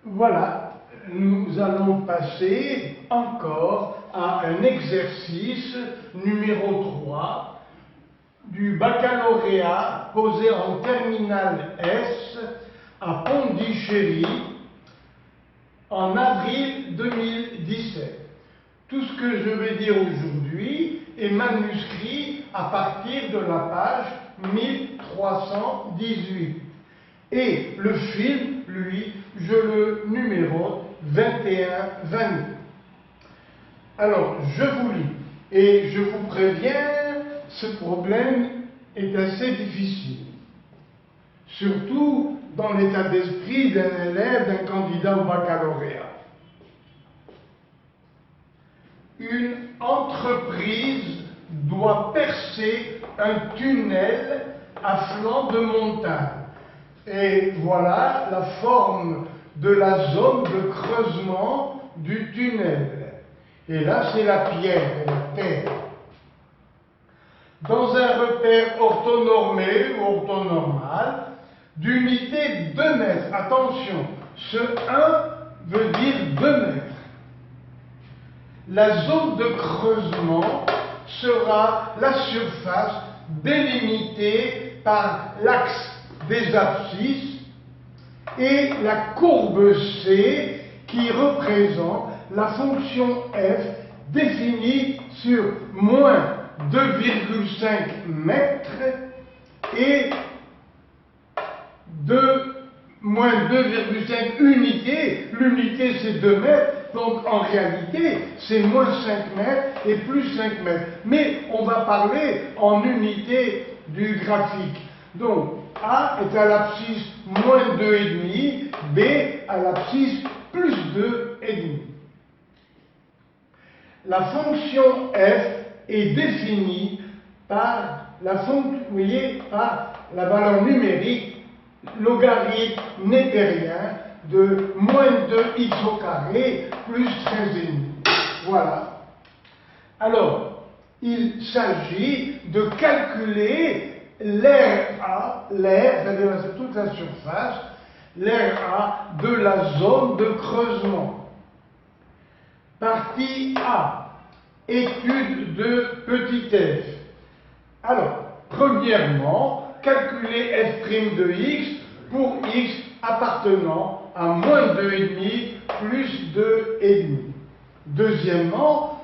Voilà, nous allons passer encore à un exercice numéro 3 du baccalauréat posé en terminale S à Pondichéry en avril 2017. Tout ce que je vais dire aujourd'hui est manuscrit à partir de la page 1318. Et le film, lui, je le numérote 21-22. Alors, je vous lis, et je vous préviens, ce problème est assez difficile. Surtout dans l'état d'esprit d'un élève, d'un candidat au baccalauréat. Une entreprise doit percer un tunnel à flanc de montagne. Et voilà la forme de la zone de creusement du tunnel. Et là, c'est la pierre et la terre. Dans un repère orthonormé ou orthonormal, d'unité 2 mètres. Attention, ce 1 veut dire 2 mètres. La zone de creusement sera la surface délimitée par l'axe des abscisses et la courbe C qui représente la fonction f définie sur moins 2,5 mètres et moins 2,5 unités. L'unité c'est 2 mètres, donc en réalité c'est moins 5 mètres et plus 5 mètres. Mais on va parler en unité du graphique. Donc A est à l'abscisse moins 2,5, B à l'abscisse plus 2,5. La fonction f est définie par la fonction, vous voyez, par la valeur numérique logarithme népérien de moins 2x au carré plus 13,5. Voilà. Alors, il s'agit de calculer l'aire A, c'est-à-dire toute la surface, l'aire A de la zone de creusement. Partie A, étude de petit f. Alors, premièrement, calculer f' de x pour x appartenant à moins 2,5 plus 2,5. Deuxièmement,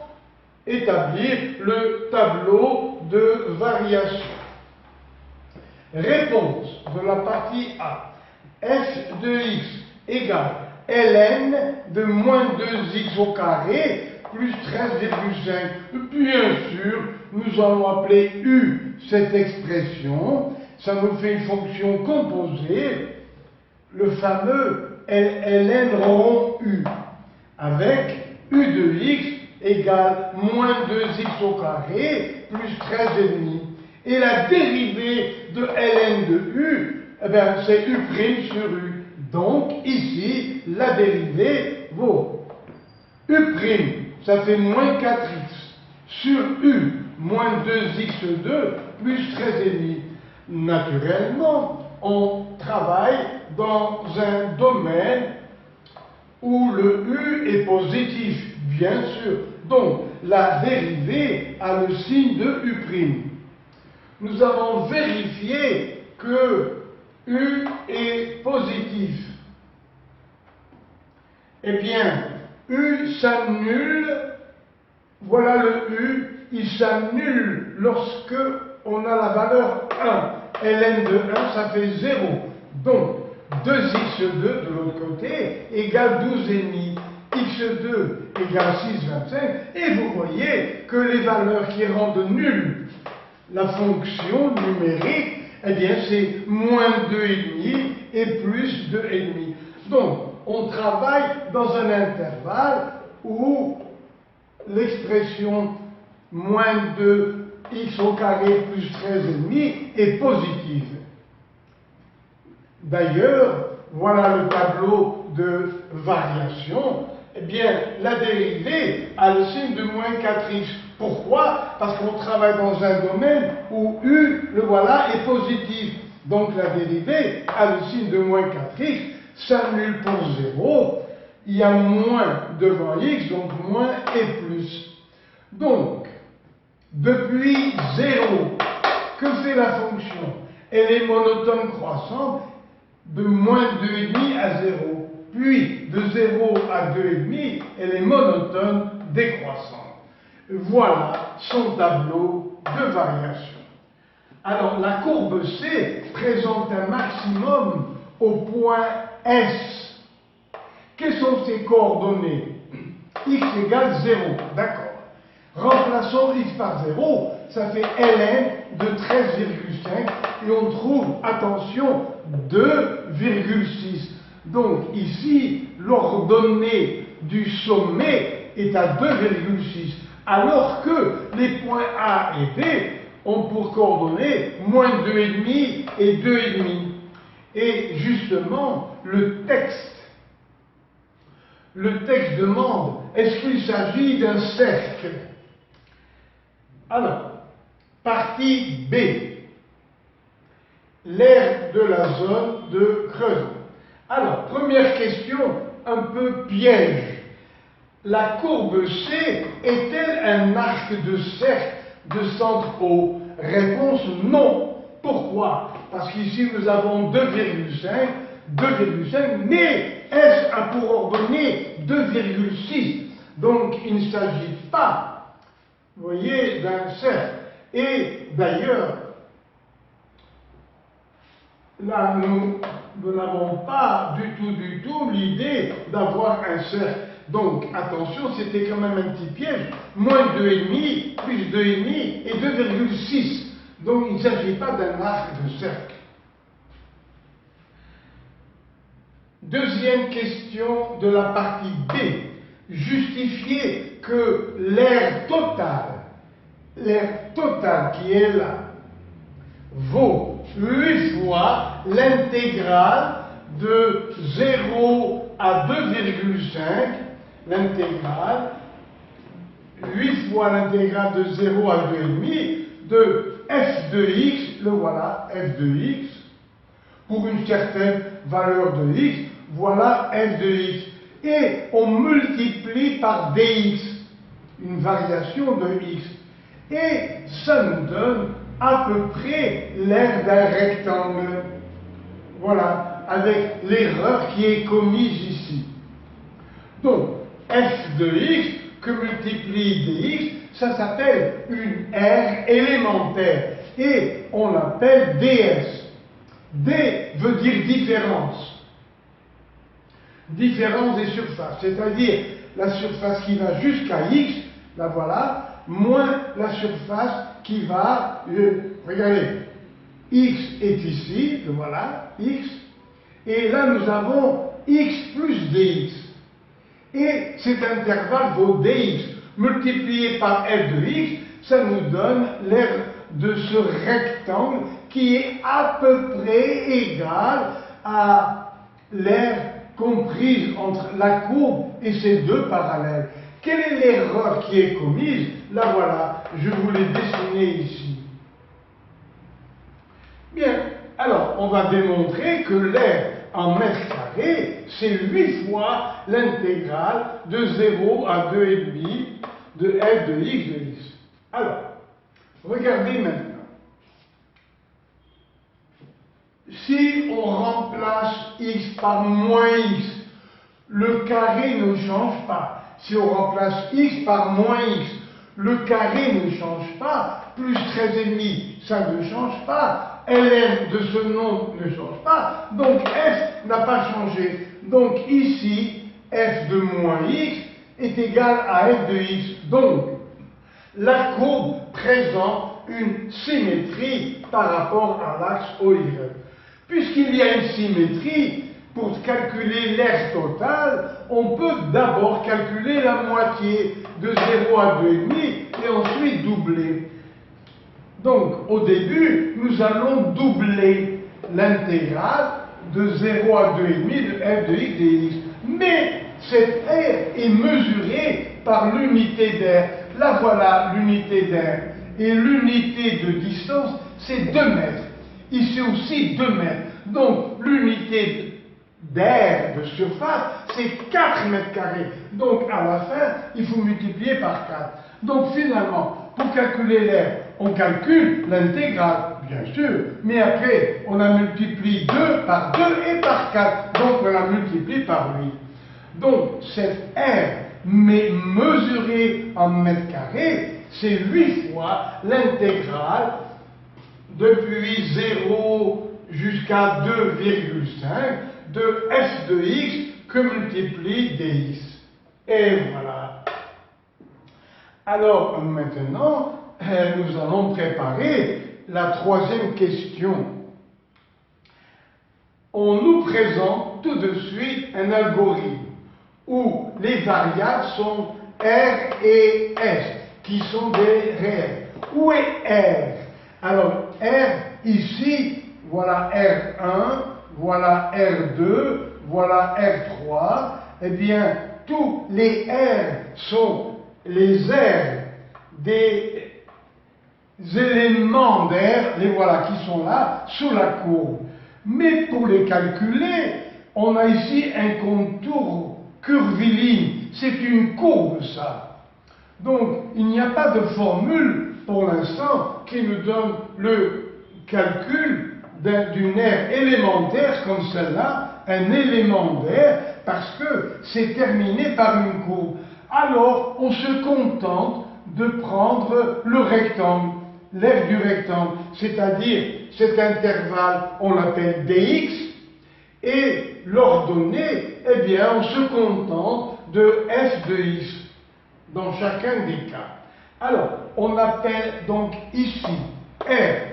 établir le tableau de variation. Réponse de la partie A. F de x égale ln de moins 2x au carré plus 13,5. Bien sûr, nous allons appeler u cette expression. Ça nous fait une fonction composée, le fameux ln rond u, avec u de x égale moins 2x au carré plus 13,5. Et la dérivée de ln de u, eh bien, c'est u' sur u. Donc, ici, la dérivée vaut u', ça fait moins 4x, sur u, moins 2x2, plus 13,5. Naturellement, on travaille dans un domaine où le u est positif, bien sûr. Donc, la dérivée a le signe de u'. Nous avons vérifié que u est positif. Eh bien, u s'annule, voilà le u, il s'annule lorsque on a la valeur 1. ln de 1, ça fait 0. Donc, 2x2 de l'autre côté égale 12,5. x2 égale 6,25. Et vous voyez que les valeurs qui rendent nulle la fonction numérique, eh bien, c'est moins 2,5 et plus 2,5. Donc, on travaille dans un intervalle où l'expression moins 2x au carré plus 13,5 est positive. D'ailleurs, voilà le tableau de variation. Eh bien, la dérivée a le signe de moins 4x. Pourquoi? Parce qu'on travaille dans un domaine où u, le voilà, est positif. Donc la dérivée a le signe de moins 4x. s'annule pour 0. Il y a moins devant x, donc moins et plus. Donc, depuis 0, que fait la fonction? Elle est monotone croissante de moins 2,5 à 0. Puis, de 0 à 2,5, elle est monotone décroissante. Voilà son tableau de variation. Alors, la courbe C présente un maximum au point S. Quelles sont ses coordonnées? X égale 0, d'accord. Remplaçons x par 0, ça fait ln de 13,5 et on trouve, attention, 2,6. Donc ici, l'ordonnée du sommet est à 2,6, alors que les points A et B ont pour coordonnées moins 2,5 et 2,5. Et justement, le texte demande, est-ce qu'il s'agit d'un cercle? Alors, partie B, l'aire de la zone de creusement. Alors, première question, un peu piège. La courbe C est-elle un arc de cercle de centre O? Réponse non. Pourquoi? Parce qu'ici nous avons 2,5, mais S a pour ordonnée 2,6. Donc il ne s'agit pas, vous voyez, d'un cercle. Et d'ailleurs, là nous n'avons pas du tout l'idée d'avoir un cercle. Donc attention, c'était quand même un petit piège. Moins 2,5, plus 2,5 et 2,6. Donc il ne s'agit pas d'un arc de cercle. Deuxième question de la partie B. Justifier que l'aire totale qui est là, vaut 8 fois l'intégrale de 0 à 2,5, l'intégrale, 8 fois l'intégrale de 0 à 2,5 de f de x, le voilà, f de x, pour une certaine valeur de x, voilà f de x. Et on multiplie par dx, une variation de x. Et ça nous donne à peu près l'aire d'un rectangle. Voilà, avec l'erreur qui est commise ici. Donc, f de x que multiplie dx, ça s'appelle une aire élémentaire. Et on l'appelle ds. D veut dire différence. Différence des surfaces, c'est-à-dire la surface qui va jusqu'à x, la voilà, moins la surface qui va, regardez, x est ici, le voilà, x, et là nous avons x plus dx. Et cet intervalle vaut dx, multiplié par f de x, ça nous donne l'aire de ce rectangle qui est à peu près égal à l'aire comprise entre la courbe et ses deux parallèles. Quelle est l'erreur qui est commise? La voilà, je vous l'ai dessinée ici. Bien, alors on va démontrer que l'aire en mètres carrés, c'est 8 fois l'intégrale de 0 à 2,5 de f de x de x. Alors, regardez maintenant. Si on remplace x par moins x, le carré ne change pas. Si on remplace x par moins x, le carré ne change pas. Plus 13,5, ça ne change pas. ln de ce nombre ne change pas. Donc f n'a pas changé. Donc ici, f de moins x est égal à f de x. Donc, la courbe présente une symétrie par rapport à l'axe OY. Puisqu'il y a une symétrie, pour calculer l'aire totale, on peut d'abord calculer la moitié de 0 à 2,5 et ensuite doubler. Donc, au début, nous allons doubler l'intégrale de 0 à 2,5 de f de x dx. Mais cette aire est mesurée par l'unité d'aire. Là, voilà l'unité d'aire. Et l'unité de distance, c'est 2 mètres. Ici aussi 2 mètres. Donc l'unité d'air de surface, c'est 4 mètres carrés. Donc à la fin, il faut multiplier par 4. Donc finalement, pour calculer l'air, on calcule l'intégrale, bien sûr, mais après, on a multiplié 2 par 2 et par 4. Donc on a multiplié par 8. Donc cet air mesuré en mètres carrés, c'est 8 fois l'intégrale depuis 0 jusqu'à 2,5 de f de x que multiplie dx. Et voilà. Alors maintenant, nous allons préparer la troisième question. On nous présente tout de suite un algorithme où les variables sont R et S, qui sont des réels. Où est R? Alors, R, ici, voilà R1, voilà R2, voilà R3. Eh bien, tous les R sont les R des éléments d'air, les voilà qui sont là, sous la courbe. Mais pour les calculer, on a ici un contour curviligne. C'est une courbe, ça. Donc, il n'y a pas de formule, pour l'instant, qui nous donne le calcul d'une aire élémentaire comme celle-là, un élément d'air, parce que c'est terminé par une courbe. Alors, on se contente de prendre le rectangle, l'aire du rectangle, c'est-à-dire cet intervalle, on l'appelle dx, et l'ordonnée, eh bien, on se contente de f de x, dans chacun des cas. Alors, on appelle donc ici R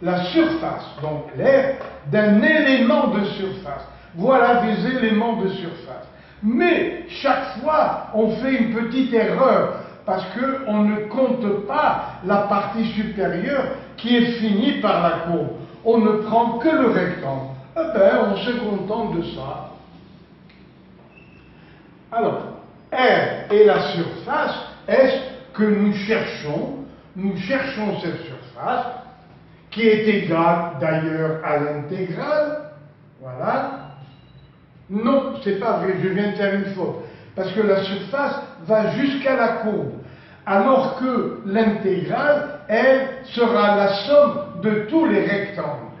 la surface, donc l'air, d'un élément de surface. Voilà des éléments de surface. Mais chaque fois, on fait une petite erreur, parce qu'on ne compte pas la partie supérieure qui est finie par la courbe. On ne prend que le rectangle. Eh bien, on se contente de ça. Alors, R est la surface, est-ce que nous cherchons cette surface, qui est égale d'ailleurs à l'intégrale, voilà. Non, c'est pas vrai, je viens de faire une faute, parce que la surface va jusqu'à la courbe, alors que l'intégrale, elle, sera la somme de tous les rectangles.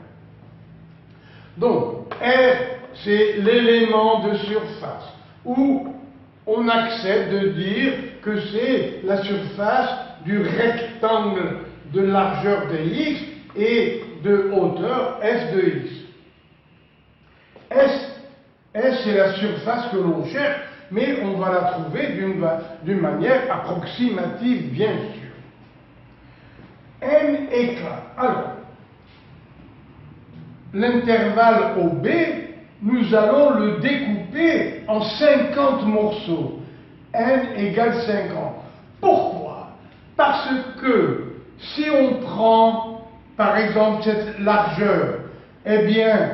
Donc, R, c'est l'élément de surface, où on accepte de dire que c'est la surface du rectangle de largeur de x et de hauteur f de x. S, c'est la surface que l'on cherche, mais on va la trouver d'une manière approximative, bien sûr. N éclat. Alors, l'intervalle OB, nous allons le découper en 50 morceaux. N égale 50. Pourquoi? Parce que si on prend, par exemple, cette largeur, eh bien,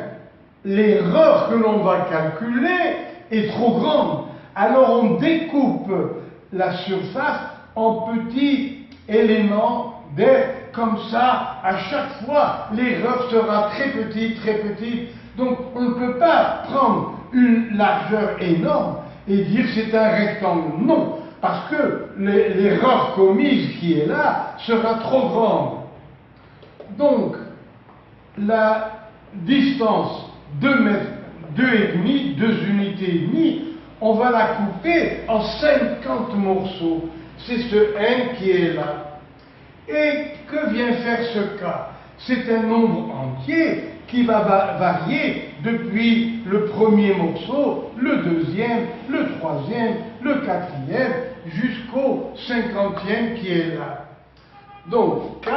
l'erreur que l'on va calculer est trop grande. Alors on découpe la surface en petits éléments d'air. Comme ça, à chaque fois, l'erreur sera très petite. Donc on ne peut pas prendre une largeur énorme et dire c'est un rectangle. Non, parce que l'erreur commise qui est là sera trop grande. Donc, la distance 2 mètres, 2,5, 2 unités et demie, on va la couper en 50 morceaux. C'est ce n qui est là. Et que vient faire ce cas? C'est un nombre entier qui va varier depuis le premier morceau, le deuxième, le troisième, le quatrième, jusqu'au 50e qui est là. Donc, K,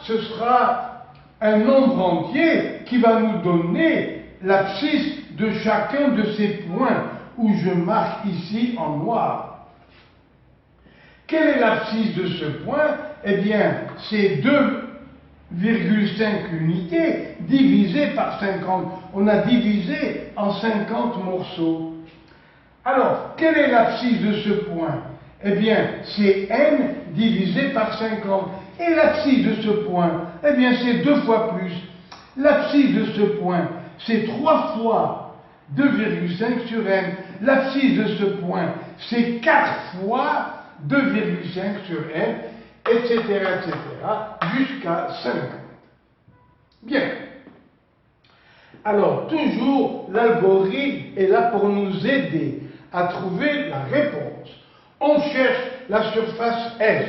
ce sera un nombre entier qui va nous donner l'abscisse de chacun de ces points où je marque ici en noir. Quelle est l'abscisse de ce point? Eh bien, c'est 2,5 unités divisé par 50. On a divisé en 50 morceaux. Alors, quelle est l'abscisse de ce point? Eh bien, c'est n divisé par 50. Et l'abscisse de ce point? Eh bien, c'est 2 fois plus. L'abscisse de ce point, c'est 3 fois 2,5 sur n. L'abscisse de ce point, c'est 4 fois 2,5 sur n, etc., etc., jusqu'à 50. Bien. Alors, toujours, l'algorithme est là pour nous aider à trouver la réponse. On cherche la surface S.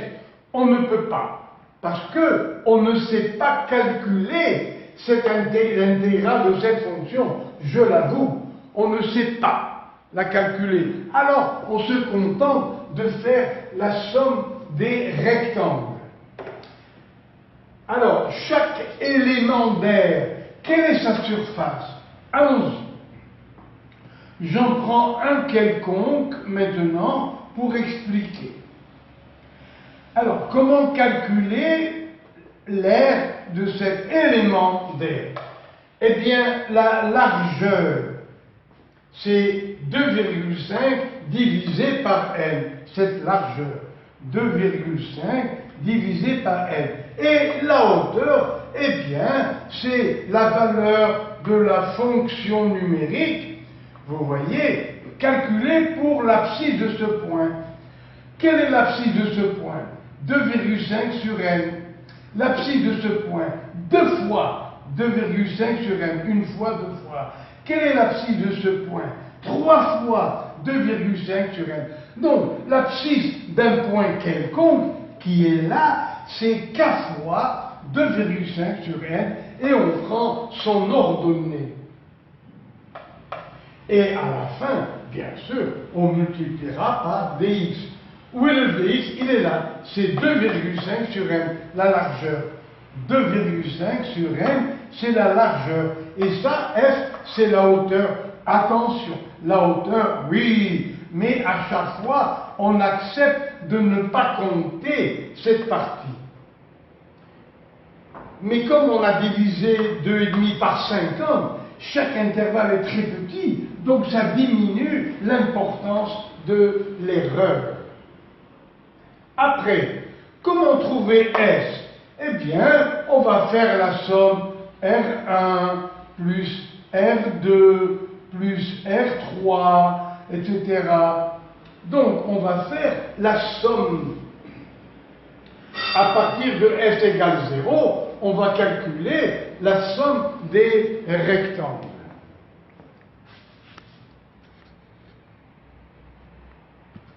On ne peut pas, parce qu'on ne sait pas calculer cette intégrale de cette fonction. Je l'avoue, on ne sait pas la calculer. Alors, on se contente de faire la somme des rectangles. Alors, chaque élément d'air, quelle est sa surface? Allons-y. J'en prends un quelconque maintenant pour expliquer. Alors, comment calculer l'air de cet élément d'air? Eh bien, la largeur, c'est 2,5 divisé par n. Cette largeur, 2,5 divisé par n. Et la hauteur, eh bien, c'est la valeur de la fonction numérique, vous voyez, calculée pour l'abscisse de ce point. Quelle est l'abscisse de ce point? 2,5 sur n. L'abscisse de ce point, 2 fois 2,5 sur n, une fois, 2 fois. Quelle est l'abscisse de ce point? 3 fois 2,5 sur n. Donc, l'abscisse d'un point quelconque qui est là, c'est k fois 2,5 sur n, et on prend son ordonnée. Et à la fin, bien sûr, on multipliera par dx. Où est le dx? Il est là. C'est 2,5 sur n, la largeur. 2,5 sur n, c'est la largeur. Et ça, f, c'est la hauteur. Attention, la hauteur, oui, mais à chaque fois, on accepte de ne pas compter cette partie. Mais comme on a divisé 2,5 par 50, chaque intervalle est très petit, donc ça diminue l'importance de l'erreur. Après, comment trouver S? Eh bien, on va faire la somme R1 plus R2 plus R3, etc. Donc, on va faire la somme. À partir de S égale 0, on va calculer la somme des rectangles.